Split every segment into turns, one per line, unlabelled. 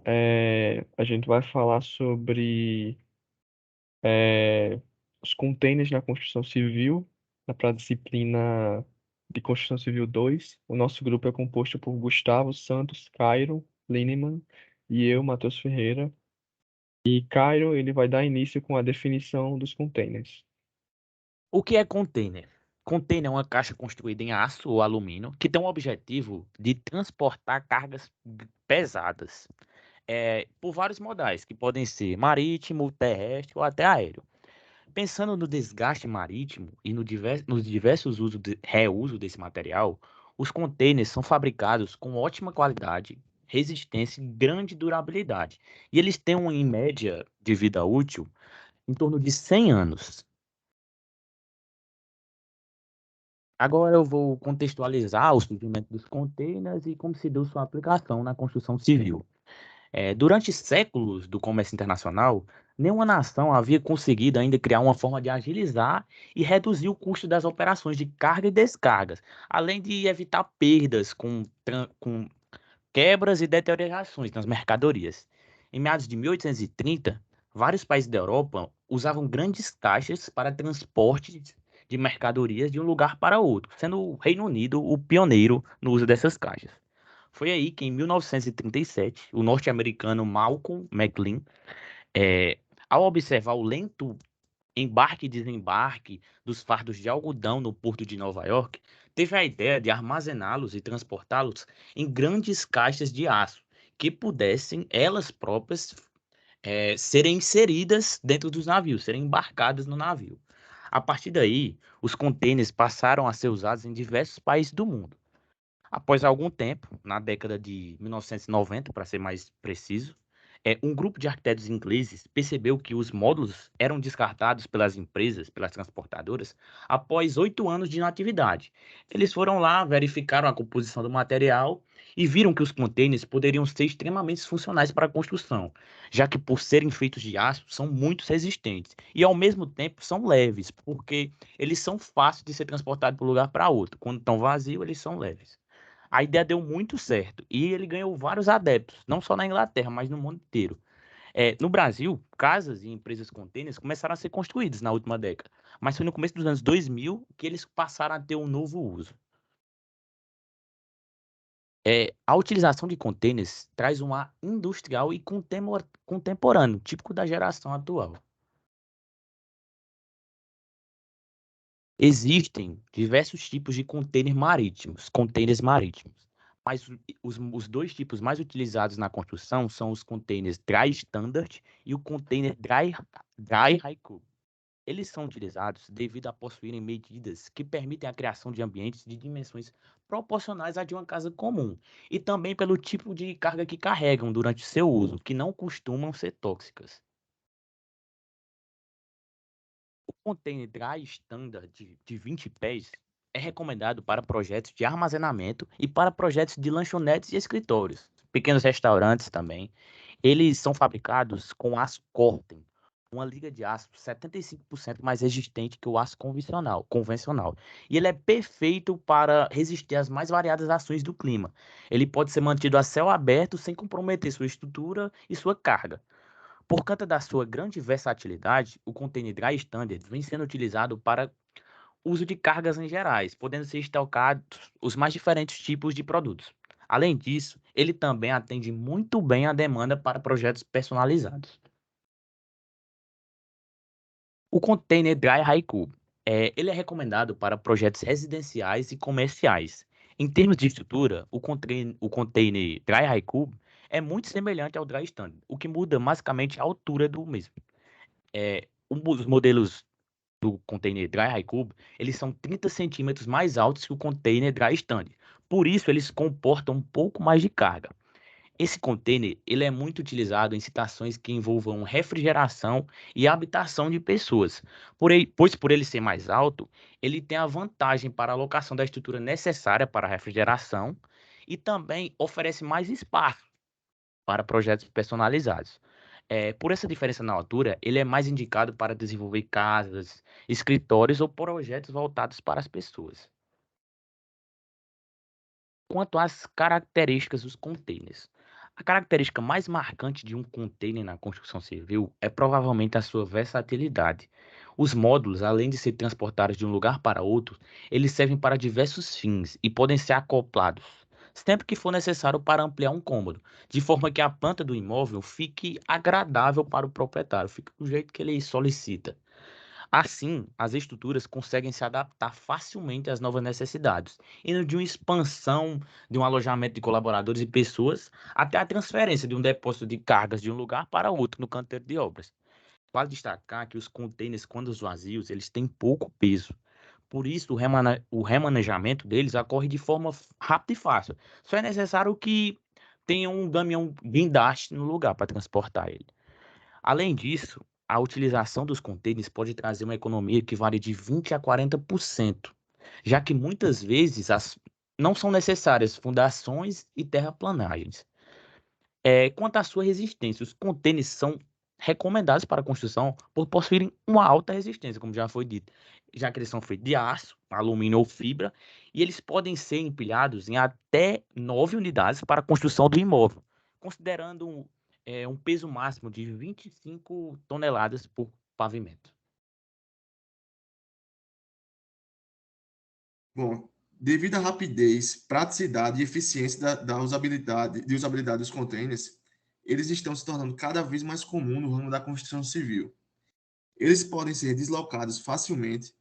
A gente vai falar sobre é, os containers na construção civil, para a disciplina de Construção Civil 2. O nosso grupo é composto por Gustavo Santos, Cairo Lineman e eu, Matheus Ferreira. E Cairo, ele vai dar início com a definição dos containers.
O que é container? Container é uma caixa construída em aço ou alumínio que tem o objetivo de transportar cargas pesadas por vários modais, que podem ser marítimo, terrestre ou até aéreo. Pensando no desgaste marítimo e nos diversos reuso desse material, os containers são fabricados com ótima qualidade, resistência e grande durabilidade. E eles têm, em média, de vida útil em torno de 100 anos. Agora eu vou contextualizar o surgimento dos containers e como se deu sua aplicação na construção civil. Durante séculos do comércio internacional, nenhuma nação havia conseguido ainda criar uma forma de agilizar e reduzir o custo das operações de carga e descargas, além de evitar perdas com quebras e deteriorações nas mercadorias. Em meados de 1830, vários países da Europa usavam grandes caixas para transporte de mercadorias de um lugar para outro, sendo o Reino Unido o pioneiro no uso dessas caixas. Foi aí que, em 1937, o norte-americano Malcolm McLean, é, ao observar o lento embarque e desembarque dos fardos de algodão no porto de Nova York, teve a ideia de armazená-los e transportá-los em grandes caixas de aço, que pudessem elas próprias serem inseridas dentro dos navios, serem embarcadas no navio. A partir daí, os contêineres passaram a ser usados em diversos países do mundo. Após algum tempo, na década de 1990, para ser mais preciso, um grupo de arquitetos ingleses percebeu que os módulos eram descartados pelas empresas, pelas transportadoras, após 8 anos de inatividade. Eles foram lá, verificaram a composição do material e viram que os contêineres poderiam ser extremamente funcionais para a construção, já que, por serem feitos de aço, são muito resistentes e, ao mesmo tempo, são leves, porque eles são fáceis de ser transportados de um lugar para outro. Quando estão vazios, eles são leves. A ideia deu muito certo e ele ganhou vários adeptos, não só na Inglaterra, mas no mundo inteiro. No Brasil, casas e empresas containers começaram a ser construídas na última década, mas foi no começo dos anos 2000 que eles passaram a ter um novo uso. A utilização de containers traz um ar industrial e contemporâneo, típico da geração atual. Existem diversos tipos de containers marítimos, mas os dois tipos mais utilizados na construção são os containers Dry Standard e o container Dry High Cube. Eles são utilizados devido a possuírem medidas que permitem a criação de ambientes de dimensões proporcionais à de uma casa comum, e também pelo tipo de carga que carregam durante seu uso, que não costumam ser tóxicas. O container dry standard de 20 pés é recomendado para projetos de armazenamento e para projetos de lanchonetes e escritórios, pequenos restaurantes também. Eles são fabricados com aço Corten, uma liga de aço 75% mais resistente que o aço convencional. E ele é perfeito para resistir às mais variadas ações do clima. Ele pode ser mantido a céu aberto sem comprometer sua estrutura e sua carga. Por conta da sua grande versatilidade, o Container Dry Standard vem sendo utilizado para uso de cargas em gerais, podendo ser estocados os mais diferentes tipos de produtos. Além disso, ele também atende muito bem à demanda para projetos personalizados. O Container Dry Haiku, ele é recomendado para projetos residenciais e comerciais. Em termos de estrutura, o Container Dry Haiku é muito semelhante ao Dry Standard, o que muda basicamente a altura do mesmo. Os modelos do container Dry High Cube, eles são 30 centímetros mais altos que o container Dry Standard. Por isso, eles comportam um pouco mais de carga. Esse container, ele é muito utilizado em situações que envolvam refrigeração e habitação de pessoas. Pois por ele ser mais alto, ele tem a vantagem para a alocação da estrutura necessária para a refrigeração e também oferece mais espaço para projetos personalizados. Por essa diferença na altura, ele é mais indicado para desenvolver casas, escritórios ou projetos voltados para as pessoas. Quanto às características dos containers, A característica mais marcante de um container na construção civil é provavelmente a sua versatilidade. Os módulos, além de ser transportados de um lugar para outro, eles servem para diversos fins e podem ser acoplados sempre que for necessário para ampliar um cômodo, de forma que a planta do imóvel fique agradável para o proprietário, fique do jeito que ele solicita. Assim, as estruturas conseguem se adaptar facilmente às novas necessidades, indo de uma expansão de um alojamento de colaboradores e pessoas até a transferência de um depósito de cargas de um lugar para outro no canteiro de obras. Vale destacar que os containers, quando vazios, eles têm pouco peso. Por isso, o remanejamento deles ocorre de forma rápida e fácil. Só é necessário que tenha um caminhão guindaste no lugar para transportar ele. Além disso, a utilização dos contêineres pode trazer uma economia que varia de 20 a 40%, já que muitas vezes não são necessárias fundações e terraplanagens. Quanto à sua resistência, os contêineres são recomendados para a construção por possuírem uma alta resistência, como já foi dito, já que eles são feitos de aço, alumínio ou fibra, e eles podem ser empilhados em até 9 unidades para a construção do imóvel, considerando um peso máximo de 25 toneladas por pavimento.
Bom, devido à rapidez, praticidade e eficiência de usabilidade dos containers, eles estão se tornando cada vez mais comum no ramo da construção civil. Eles podem ser deslocados facilmente,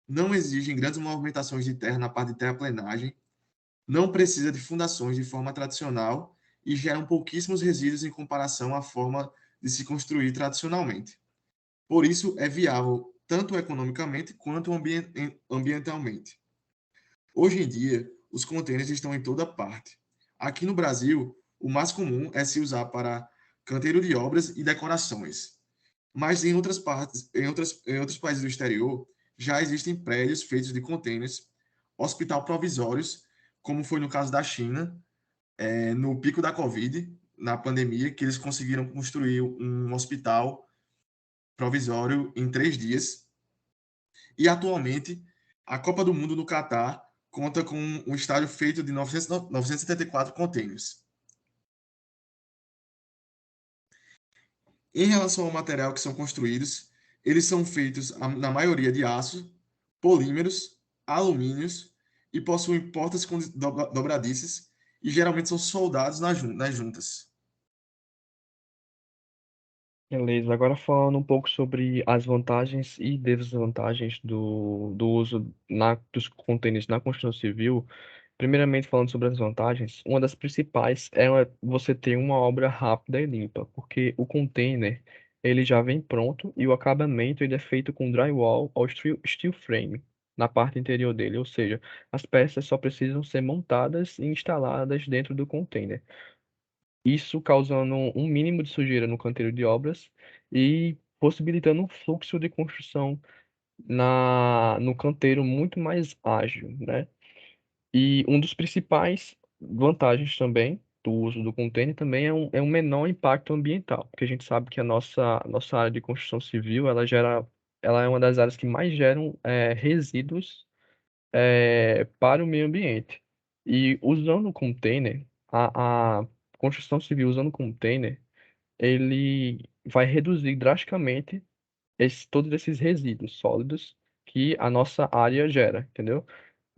não exigem grandes movimentações de terra na parte de terraplenagem, não precisa de fundações de forma tradicional e geram pouquíssimos resíduos em comparação à forma de se construir tradicionalmente. Por isso, é viável tanto economicamente quanto ambientalmente. Hoje em dia, os contêineres estão em toda parte. Aqui no Brasil, o mais comum é se usar para canteiro de obras e decorações. Mas em outras partes, em outros países do exterior, já existem prédios feitos de contêineres, hospital provisórios, como foi no caso da China, no pico da Covid, na pandemia, que eles conseguiram construir um hospital provisório em 3 dias. E atualmente, a Copa do Mundo no Catar conta com um estádio feito de 974 contêineres. Em relação ao material que são construídos, eles são feitos, na maioria, de aço, polímeros, alumínios e possuem portas dobradiças e geralmente são soldados nas juntas.
Beleza, agora falando um pouco sobre as vantagens e desvantagens do uso dos contêineres na construção civil. Primeiramente, falando sobre as vantagens, uma das principais é você ter uma obra rápida e limpa, porque o container ele já vem pronto e o acabamento ele é feito com drywall ou steel frame na parte interior dele, ou seja, as peças só precisam ser montadas e instaladas dentro do container. Isso causando um mínimo de sujeira no canteiro de obras e possibilitando um fluxo de construção no canteiro muito mais ágil, né? E um dos principais vantagens também do uso do container também é um menor impacto ambiental, porque a gente sabe que a nossa área de construção civil, ela é uma das áreas que mais geram resíduos para o meio ambiente. E usando o container, a construção civil usando container, ele vai reduzir drasticamente todos esses resíduos sólidos que a nossa área gera, entendeu?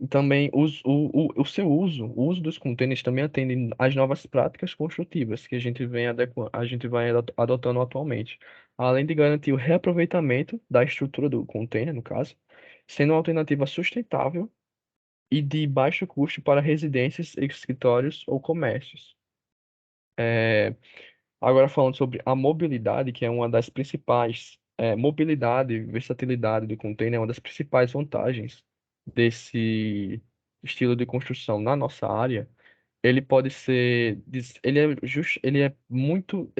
E também o seu uso, o uso dos contêineres também atende às novas práticas construtivas que a gente vai adotando atualmente, além de garantir o reaproveitamento da estrutura do container, no caso, sendo uma alternativa sustentável e de baixo custo para residências, escritórios ou comércios. É, Agora falando sobre a mobilidade, que é uma das principais, mobilidade e versatilidade do container é uma das principais vantagens desse estilo de construção na nossa área. Ele pode ser, ele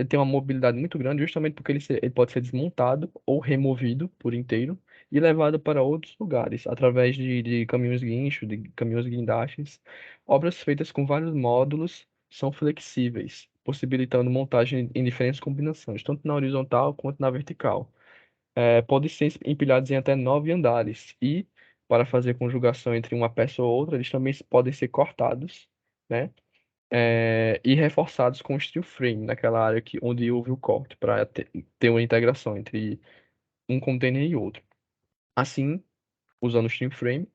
tem uma mobilidade muito grande justamente porque ele pode ser desmontado ou removido por inteiro e levado para outros lugares através de caminhões guincho, de caminhões guindastes. Obras feitas com vários módulos são flexíveis, possibilitando montagem em diferentes combinações, tanto na horizontal quanto na vertical. Podem ser empilhados em até 9 andares e, para fazer conjugação entre uma peça ou outra, eles também podem ser cortados, né? e reforçados com steel frame, naquela área onde houve o corte, para ter uma integração entre um container e outro. Assim, usando o steel frame,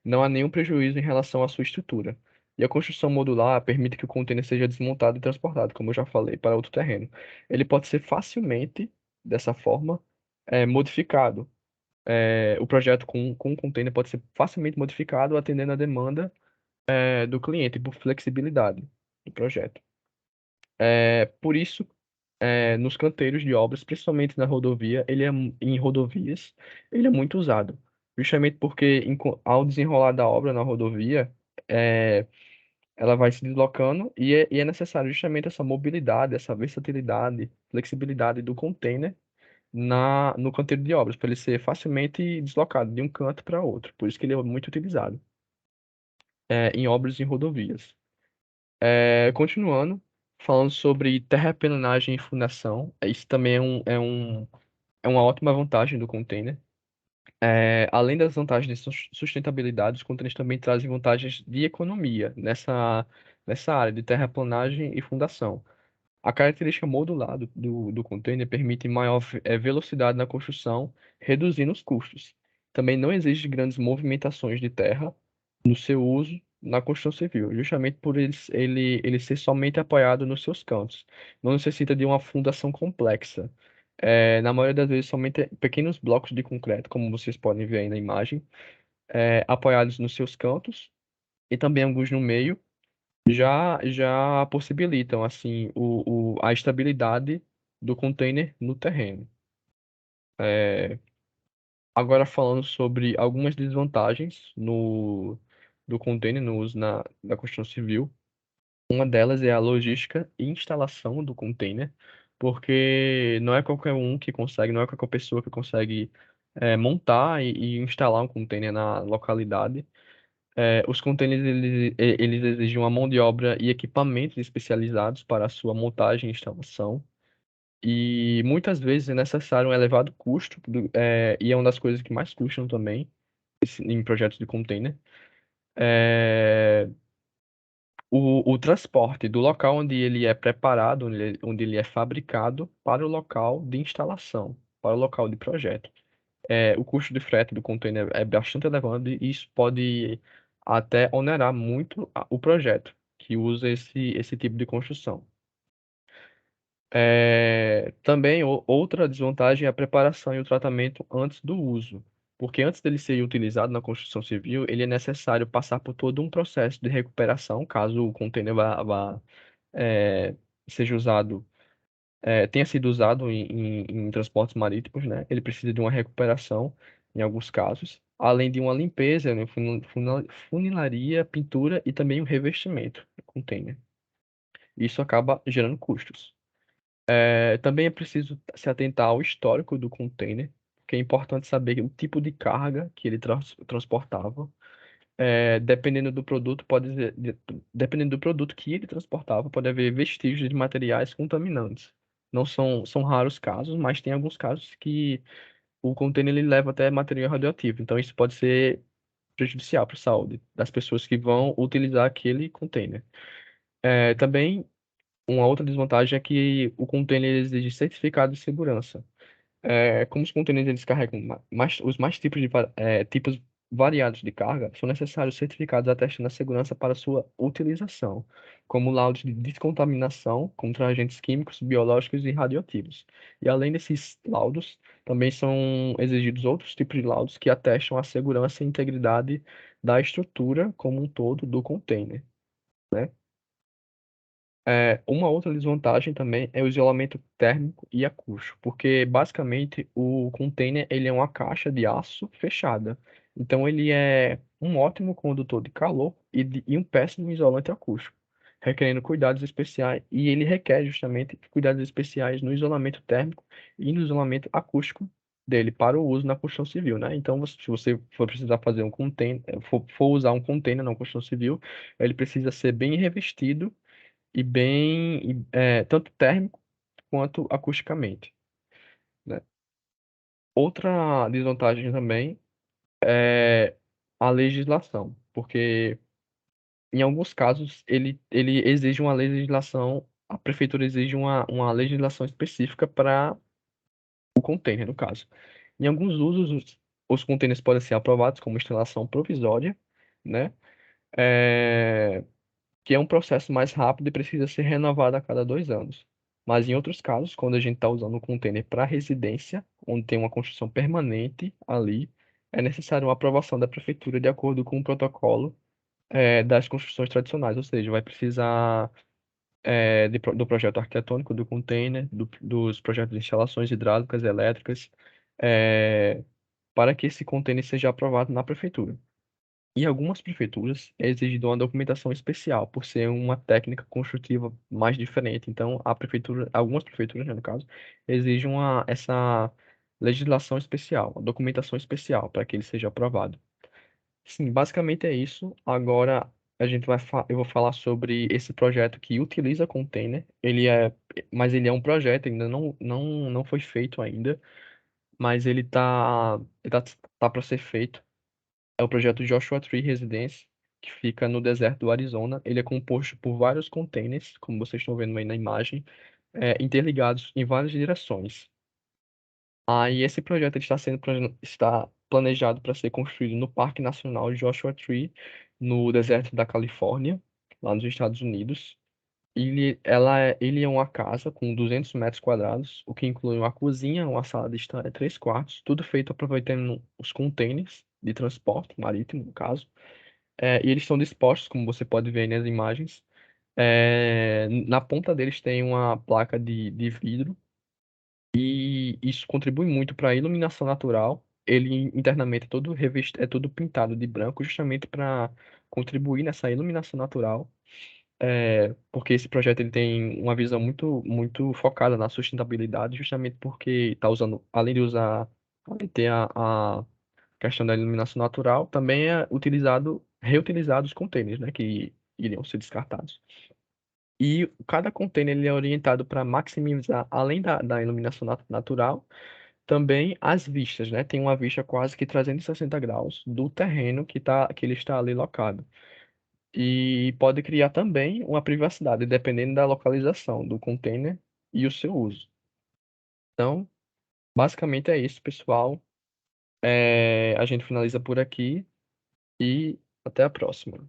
não há nenhum prejuízo em relação à sua estrutura. E a construção modular permite que o container seja desmontado e transportado, como eu já falei, para outro terreno. Ele pode ser facilmente, dessa forma, modificado. O projeto com o container pode ser facilmente modificado atendendo a demanda, do cliente, por flexibilidade do projeto. Por isso, nos canteiros de obras, principalmente na rodovia, em rodovias, ele é muito usado. Justamente porque ao desenrolar da obra na rodovia, é, ela vai se deslocando e é necessário justamente essa mobilidade, essa versatilidade, flexibilidade do container no canteiro de obras, para ele ser facilmente deslocado de um canto para outro. Por isso que ele é muito utilizado, em obras em rodovias. Continuando, falando sobre terraplenagem e fundação, isso também é uma ótima vantagem do container. Além das vantagens de sustentabilidade, os containers também trazem vantagens de economia nessa área de terraplanagem e fundação. A característica modular do container permite maior velocidade na construção, reduzindo os custos. Também não exige grandes movimentações de terra no seu uso na construção civil, justamente por ele ser somente apoiado nos seus cantos. Não necessita de uma fundação complexa. Na maioria das vezes, somente pequenos blocos de concreto, como vocês podem ver aí na imagem, apoiados nos seus cantos e também alguns no meio já possibilitam assim a estabilidade do container no terreno. É, Agora falando sobre algumas desvantagens do container no uso na construção civil, uma delas é a logística e instalação do container, porque não é qualquer um que consegue, não é qualquer pessoa que consegue montar e instalar um container na localidade. Os containers eles exigem uma mão de obra e equipamentos especializados para a sua montagem e instalação. E muitas vezes é necessário um elevado custo, e é uma das coisas que mais custam também em projetos de container. É, o transporte do local onde ele é preparado, onde ele é fabricado, para o local de instalação, para o local de projeto. O custo de frete do container é bastante elevado e isso pode até onerar muito o projeto que usa esse tipo de construção. Também outra desvantagem é a preparação e o tratamento antes do uso, porque antes dele ser utilizado na construção civil, ele é necessário passar por todo um processo de recuperação, caso o container é, seja usado, tenha sido usado em transportes marítimos, né? Ele precisa de uma recuperação em alguns casos, além de uma limpeza, né? Funilaria, pintura e também um revestimento do container. Isso acaba gerando custos. Também é preciso se atentar ao histórico do container, porque é importante saber o tipo de carga que ele transportava. Dependendo do produto, dependendo do produto que ele transportava, pode haver vestígios de materiais contaminantes. Não são raros casos, mas tem alguns casos que o container ele leva até material radioativo. Então, isso pode ser prejudicial para a saúde das pessoas que vão utilizar aquele container. Também, uma outra desvantagem é que o container exige certificado de segurança. Como os containers eles carregam os mais tipos variados de carga, são necessários certificados atestando a segurança para sua utilização, como laudos de descontaminação contra agentes químicos, biológicos e radioativos. E além desses laudos, também são exigidos outros tipos de laudos que atestam a segurança e integridade da estrutura como um todo do container, né? Uma outra desvantagem também é o isolamento térmico e acústico, porque basicamente o container ele é uma caixa de aço fechada. Então ele é um ótimo condutor de calor e um péssimo isolante acústico, requerendo cuidados especiais, e ele requer justamente cuidados especiais no isolamento térmico e no isolamento acústico dele para o uso na construção civil, né? Então, se você for precisar fazer um container, for usar um container na construção civil, ele precisa ser bem revestido tanto térmico quanto acusticamente, né? Outra desvantagem também é a legislação, porque em alguns casos, ele exige uma legislação, a prefeitura exige uma legislação específica para o container, no caso. Em alguns usos, os containers podem ser aprovados como instalação provisória, né? É, que é um processo mais rápido e precisa ser renovado a cada 2 anos. Mas em outros casos, quando a gente está usando um container para residência, onde tem uma construção permanente ali, é necessário uma aprovação da prefeitura de acordo com o protocolo das construções tradicionais, ou seja, vai precisar do projeto arquitetônico do container, dos projetos de instalações hidráulicas, elétricas, eh, para que esse container seja aprovado na prefeitura. Em algumas prefeituras é exigida uma documentação especial, por ser uma técnica construtiva mais diferente. Então, algumas prefeituras, né, no caso, exigem essa legislação especial, uma documentação especial para que ele seja aprovado. Sim, basicamente é isso. Agora eu vou falar sobre esse projeto que utiliza container. Mas ele é um projeto, ainda não foi feito ainda, mas tá para ser feito. É o projeto Joshua Tree Residence, que fica no deserto do Arizona. Ele é composto por vários containers, como vocês estão vendo aí na imagem, interligados em várias direções. Aí esse projeto ele está planejado para ser construído no Parque Nacional Joshua Tree, no deserto da Califórnia, lá nos Estados Unidos. Ele é uma casa com 200 metros quadrados, o que inclui uma cozinha, uma sala de estar, 3 quartos, tudo feito aproveitando os containers de transporte marítimo, no caso. E eles estão dispostos, como você pode ver aí nas imagens. Na ponta deles tem uma placa de vidro e isso contribui muito para a iluminação natural. Ele internamente é todo revestido, é todo pintado de branco, justamente para contribuir nessa iluminação natural. Porque esse projeto ele tem uma visão muito focada na sustentabilidade, justamente porque está usando, além de ter a questão da iluminação natural, também é reutilizado os contêineres, né, que iriam ser descartados. E cada container ele é orientado para maximizar, além da iluminação natural, também as vistas, né? Tem uma vista quase que 360 graus do terreno que ele está ali locado. E pode criar também uma privacidade, dependendo da localização do container e o seu uso. Então, basicamente é isso, pessoal. A gente finaliza por aqui e até a próxima.